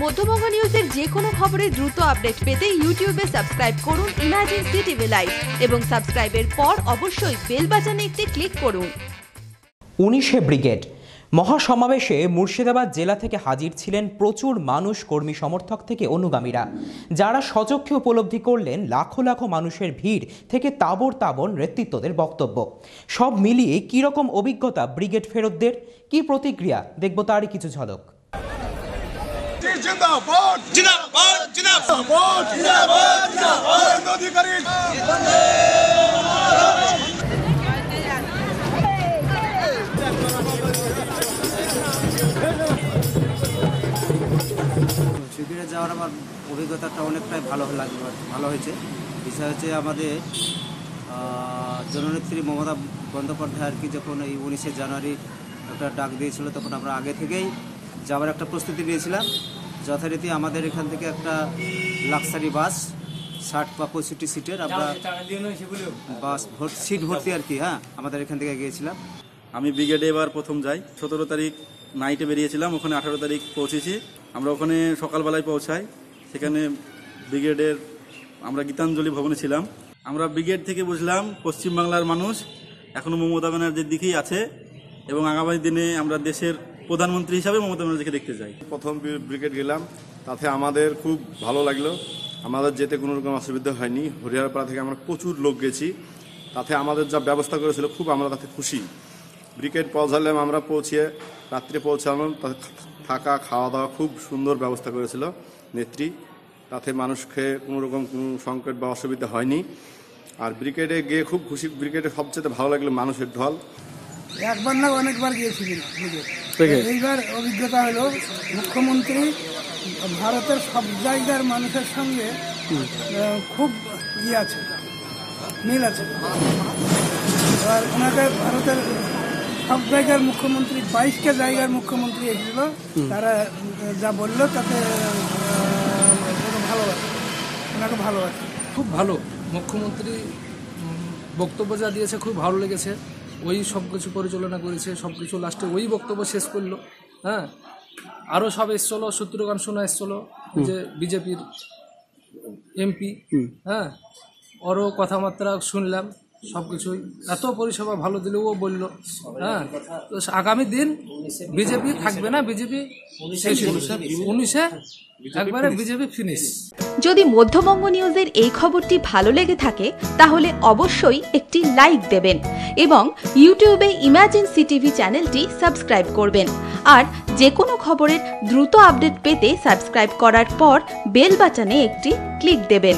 মধ্যবঙ্গ নিউজের যে কোনো খবরের দ্রুত আপডেট পেতে ইউটিউবে সাবস্ক্রাইব করুন ইমার্জেন্সি টিভি লাইভ এবং সাবস্ক্রাইবের পর অবশ্যই বেল বাটনে একটি ক্লিক করুন। 19শে ব্রিগেড মহাসমাবেশে মুর্শিদাবাদ জেলা থেকে হাজির ছিলেন প্রচুর মানুষ, কর্মী সমর্থক থেকে অনুগামীরা, যারা সচক্ষে উপলব্ধি করলেন লাখো লাখো মানুষের ভিড় থেকে তাবর তাবর নেতৃত্বদের বক্তব্য। সব মিলিয়ে কী রকম অভিজ্ঞতা ব্রিগেড ফেরতদের, কি প্রতিক্রিয়া, দেখব তারই কিছু ঝলক। জিন্দাবাদ জিন্দাবাদ জিন্দাবাদ জিন্দাবাদ জিন্দাবাদ অধিকারী শিবিরে যাওয়ার আমার অভিজ্ঞতাটা অনেকটাই ভালো হয়েছে। বিষয় হচ্ছে আমাদের জননেত্রী মমতা বন্দ্যোপাধ্যায় আর কি যখন এই 19শে জানুয়ারি একটা ডাক দিয়েছিল, তখন আমরা আগে থেকেই যাওয়ার একটা প্রস্তুতি নিয়েছিলাম। যথারীতি আমাদের এখান থেকে একটা লাক্সারি বাস 60 বা 65 সিটের আমরা বাস সিট ভর্তি আর কি, আমাদের এখান থেকে গিয়েছিলাম। আমি ব্রিগেডে এবার প্রথম যাই। 17 তারিখ নাইটে বেরিয়েছিলাম, ওখানে 18 তারিখ পৌঁছেছি। আমরা ওখানে সকালবেলায় পৌঁছাই। সেখানে ব্রিগেডের আমরা গীতাঞ্জলি ভবনে ছিলাম। আমরা ব্রিগেড থেকে বুঝলাম পশ্চিমবাংলার মানুষ এখনও মমতা ব্যানার্জির দিকেই আছে এবং আগামী দিনে আমরা দেশের প্রধানমন্ত্রী হিসাবে মমতা ব্যানার্জিকে দেখতে চাই। প্রথম ব্রিগেড গেলাম, তাতে আমাদের খুব ভালো লাগলো। আমাদের যেতে কোনো রকম অসুবিধা হয়নি। হরিহরপাড়া থেকে আমরা প্রচুর লোক গেছি, তাতে আমাদের যা ব্যবস্থা করেছিল খুব আমরা তাতে খুশি। ব্রিগেড পৌঁছালাম, আমরা রাত্রে পৌঁছালাম, তাতে থাকা খাওয়া দাওয়া খুব সুন্দর ব্যবস্থা করেছিল নেত্রী, তাতে মানুষকে কোনো রকম কোনো সংকট বা অসুবিধা হয়নি। আর ব্রিগেডে গিয়ে খুব খুশি। ব্রিগেডে সবচেয়ে ভালো লাগলো মানুষের ঢল। একবার না অনেকবার গিয়েছি। এইবার অভিজ্ঞতা হলো মুখ্যমন্ত্রী ভারতের সব জায়গার মানুষের সঙ্গে খুব আছে, মিল আছে। আর ওনাকে ভারতের সব জায়গার মুখ্যমন্ত্রী 22টা জায়গার মুখ্যমন্ত্রী এসেছিল, তারা যা বললো তাতে ভালোবাসে, ওনাকে ভালোবাসে। খুব ভালো মুখ্যমন্ত্রী বক্তব্য যা দিয়েছে খুব ভালো লেগেছে। ওই সব কিছু পরিচালনা করেছে, সব কিছু লাস্টে ওই বক্তব্য শেষ করলো। আরও সব এসছিলো, সূত্রগান শোনা এসছিলো যে বিজেপির এমপি, ওরও কথাবার্তা শুনলাম। সব কিছুই এত পরিষেবা ভালো দিলেও বললো। তো আগামী দিন বিজেপি থাকবে না, বিজেপি 19শে একবারে বিজেপি ফিনিশ। যদি মধ্যবঙ্গ নিউজের এই খবরটি ভালো লেগে থাকে তাহলে অবশ্যই একটি লাইক দেবেন এবং ইউটিউবে ইমার্জেন্সি টিভি চ্যানেলটি সাবস্ক্রাইব করবেন। আর যে কোনো খবরের দ্রুত আপডেট পেতে সাবস্ক্রাইব করার পর বেল বাটনে একটি ক্লিক দেবেন।